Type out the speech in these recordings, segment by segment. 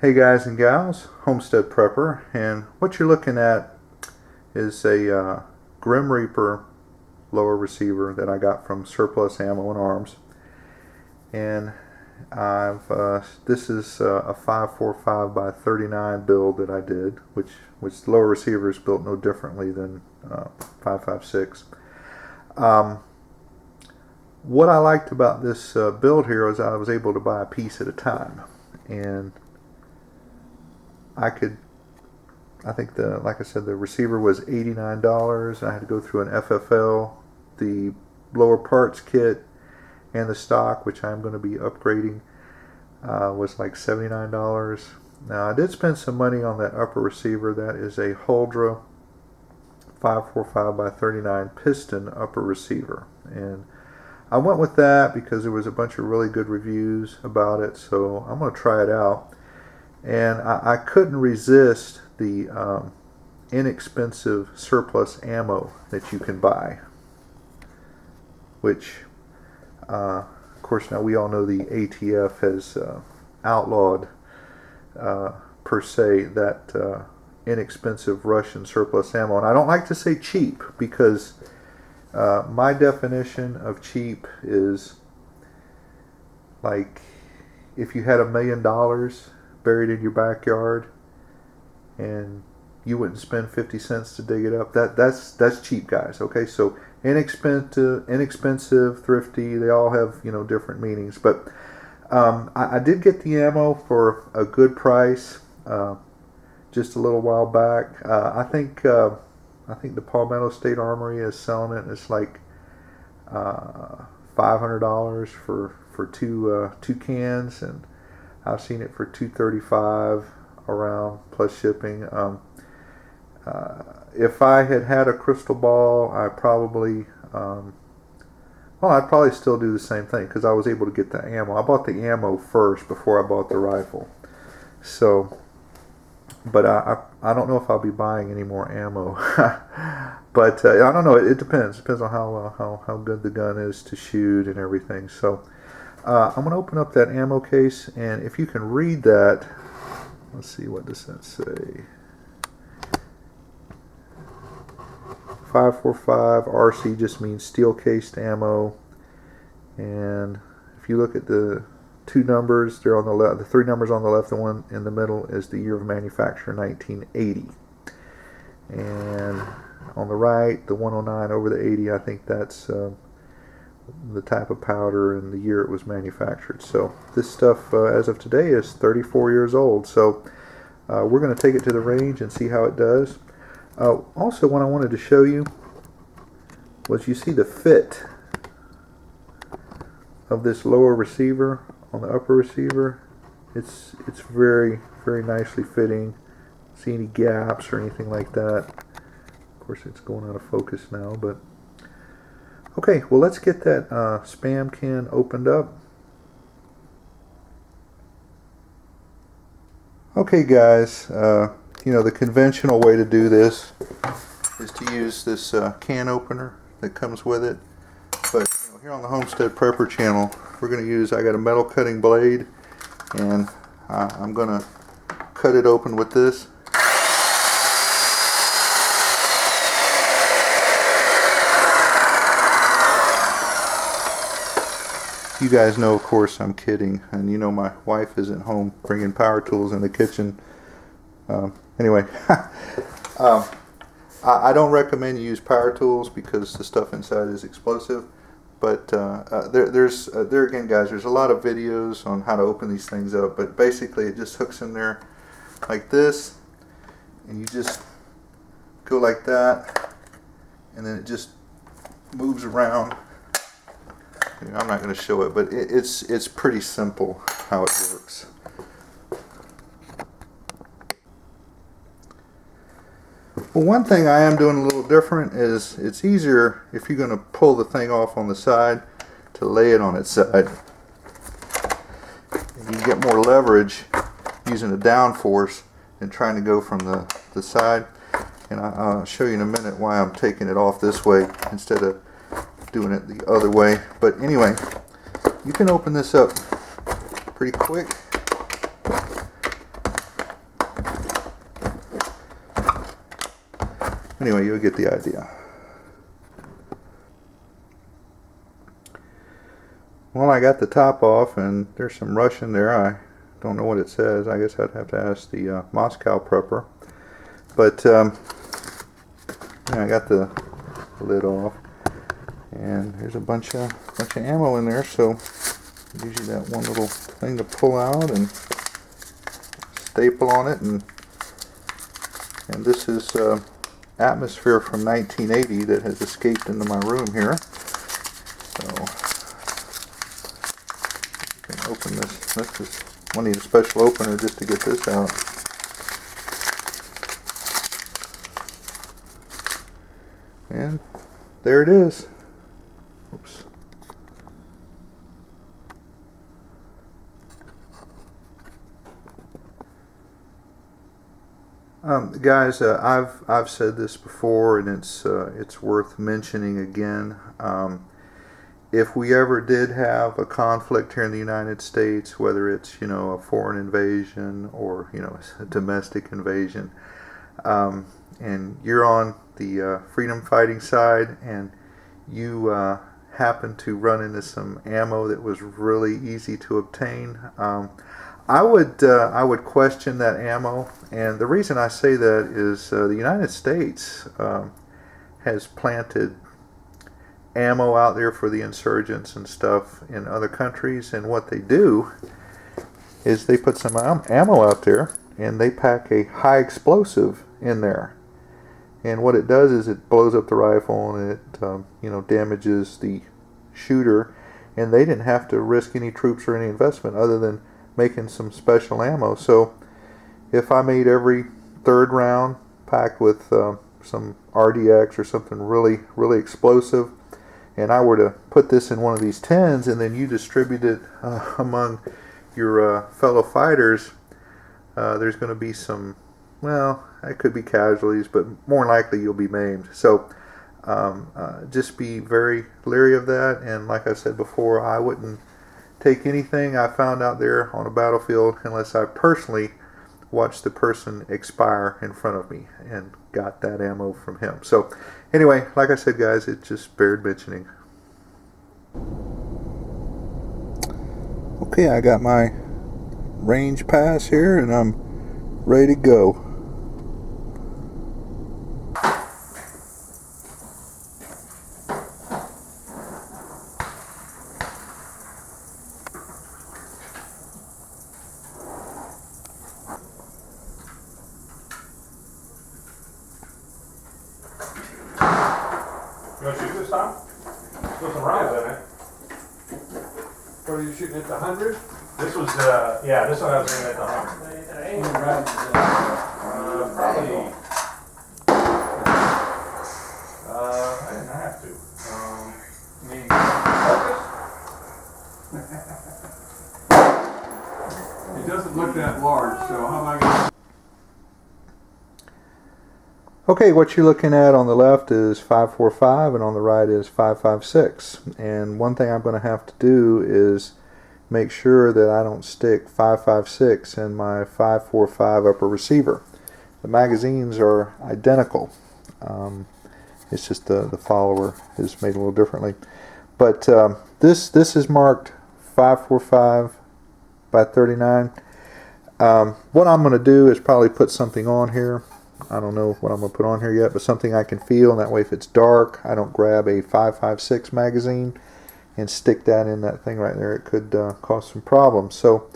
Hey guys and gals, Homestead Prepper, and what you're looking at is a Grim Reaper lower receiver that I got from Surplus Ammo and Arms, and this is a 545 by 39 build that I did, which lower receiver is built no differently than 556. What I liked about this build here is I was able to buy a piece at a time, and I think like I said, the receiver was $89. I had to go through an FFL, the lower parts kit, and the stock, which I'm going to be upgrading, was like $79. Now I did spend some money on that upper receiver. That is a Hulra 545 by 39 piston upper receiver, and I went with that because there was a bunch of really good reviews about it, so I'm going to try it out. And I couldn't resist the inexpensive surplus ammo that you can buy, which of course now we all know the ATF has outlawed per se that inexpensive Russian surplus ammo. And I don't like to say cheap because my definition of cheap is like if you had $1 million buried in your backyard and you wouldn't spend 50 cents to dig it up. That's cheap, guys. Okay, so inexpensive, thrifty, they all have different meanings. But I did get the ammo for a good price just a little while back. I think the Palmetto State Armory is selling it. It's like $500 for two cans, and I've seen it for $235 around plus shipping. If I had a crystal ball, I'd probably still do the same thing because I was able to get the ammo. I bought the ammo first before I bought the rifle. So, but I don't know if I'll be buying any more ammo. But I don't know. It depends. Depends on how good the gun is to shoot and everything. So. I'm going to open up that ammo case, and if you can read that, let's see, what does that say? 545 RC just means steel cased ammo, and if you look at the two numbers, they're on the left. The three numbers on the left, the one in the middle is the year of manufacture, 1980, and on the right, the 109 over the 80. I think that's the type of powder and the year it was manufactured. So this stuff as of today is 34 years old. So we're going to take it to the range and see how it does. Also, what I wanted to show you was, you see the fit of this lower receiver on the upper receiver. It's very, very nicely fitting. See any gaps or anything like that? Of course, it's going out of focus now, but okay, well, let's get that spam can opened up. Okay, guys, the conventional way to do this is to use this can opener that comes with it. But here on the Homestead Prepper channel, we're going to use, I got a metal cutting blade, and I'm going to cut it open with this. You guys know, of course, I'm kidding, and my wife isn't home bringing power tools in the kitchen. Anyway, I don't recommend you use power tools because the stuff inside is explosive. But there again, guys, there's a lot of videos on how to open these things up. But basically, it just hooks in there like this, and you just go like that, and then it just moves around. I'm not going to show it, but it's pretty simple how it works. Well, one thing I am doing a little different is it's easier if you're going to pull the thing off on the side to lay it on its side. And you get more leverage using a down force than trying to go from the side. And I'll show you in a minute why I'm taking it off this way instead of doing it the other way. But anyway, you can open this up pretty quick. anyway, you'll get the idea. Well, I got the top off, and there's some Russian there. I don't know what it says. I guess I'd have to ask the Moscow prepper. But yeah, I got the lid off, and there's a bunch of ammo in there. So usually that one little thing to pull out and staple on it, and this is atmosphere from 1980 that has escaped into my room here. So you can open this. This is one need a special opener just to get this out. And there it is. Oops. Guys, I've said this before, and it's worth mentioning again. If we ever did have a conflict here in the United States, whether it's a foreign invasion or a domestic invasion, and you're on the freedom fighting side, and you happen to run into some ammo that was really easy to obtain, I would question that ammo. And the reason I say that is the United States has planted ammo out there for the insurgents and stuff in other countries, and what they do is they put some ammo out there and they pack a high explosive in there, and what it does is it blows up the rifle, and it damages the shooter, and they didn't have to risk any troops or any investment other than making some special ammo. So if I made every third round packed with some RDX or something really, really explosive, and I were to put this in one of these tins, and then you distribute it among your fellow fighters, there's going to be some, well, it could be casualties, but more likely you'll be maimed. So just be very leery of that. And like I said before, I wouldn't take anything I found out there on a battlefield unless I personally watched the person expire in front of me and got that ammo from him. So anyway, like I said, guys, it just bared mentioning. Okay, I got my range pass here, and I'm ready to go. You want to shoot this time? Put some rounds in it. What are you shooting at the 100? This was, yeah, this one I was aiming at the 100. Probably, I didn't have to. I mean, focus? It doesn't look that large, so how am I going to... Okay, what you're looking at on the left is 545, and on the right is 556. And one thing I'm going to have to do is make sure that I don't stick 556 in my 545 upper receiver. The magazines are identical. It's just the follower is made a little differently. But this is marked 545 by 39. What I'm going to do is probably put something on here. I don't know what I'm going to put on here yet, but something I can feel, and that way if it's dark, I don't grab a 556 magazine and stick that in that thing right there. It could cause some problems. So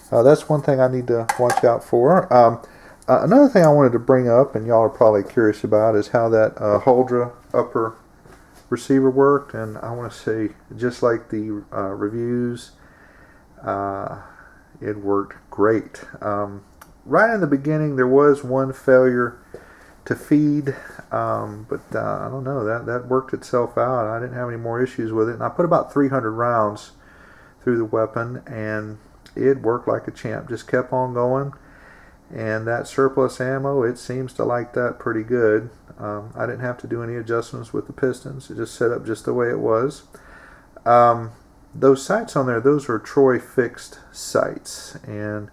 that's one thing I need to watch out for. Another thing I wanted to bring up, and y'all are probably curious about, is how that Hulra upper receiver worked. And I want to say, just like the Reveiws, it worked great. Right in the beginning, there was one failure to feed, but I don't know, that worked itself out. I didn't have any more issues with it, and I put about 300 rounds through the weapon, and it worked like a champ. Just kept on going, and that surplus ammo, it seems to like that pretty good. I didn't have to do any adjustments with the pistons. It just set up just the way it was. Those sights on there, those are Troy fixed sights, and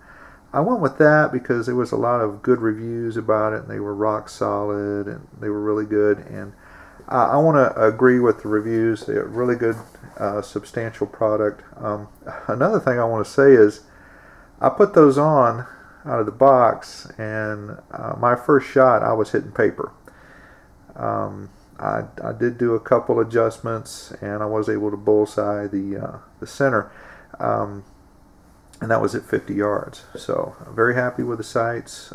I went with that because there was a lot of good reviews about it, and they were rock solid, and they were really good. And I want to agree with the reviews. They're really good, substantial product. Another thing I want to say is I put those on out of the box, and my first shot I was hitting paper. I did do a couple adjustments, and I was able to bullseye the center, and that was at 50 yards. So I'm very happy with the sights.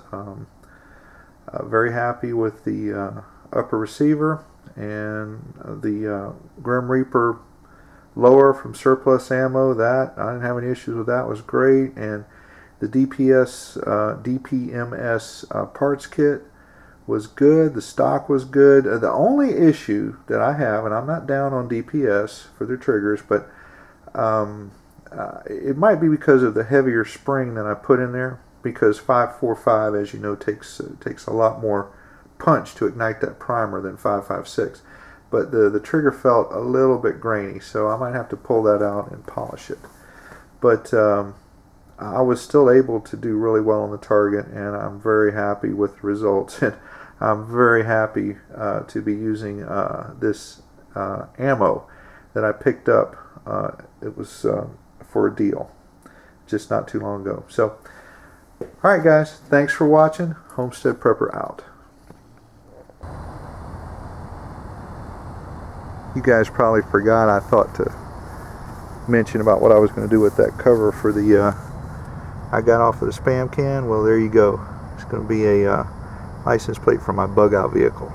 Very happy with the upper receiver, and the Grim Reaper lower from surplus ammo. That I didn't have any issues with. That was great. And the DPMS parts kit was good. The stock was good. The only issue that I have, and I'm not down on DPS for their triggers, but it might be because of the heavier spring that I put in there, because 545, as you know, takes a lot more punch to ignite that primer than 556. But the trigger felt a little bit grainy, so I might have to pull that out and polish it. But I was still able to do really well on the target, and I'm very happy with the results. And I'm very happy to be using this ammo that I picked up. It was for a deal just not too long ago. So, alright guys, thanks for watching. Homestead Prepper out. You guys probably forgot I thought to mention about what I was going to do with that cover for the I got off of the spam can. Well, there you go. It's going to be a license plate for my bug out vehicle.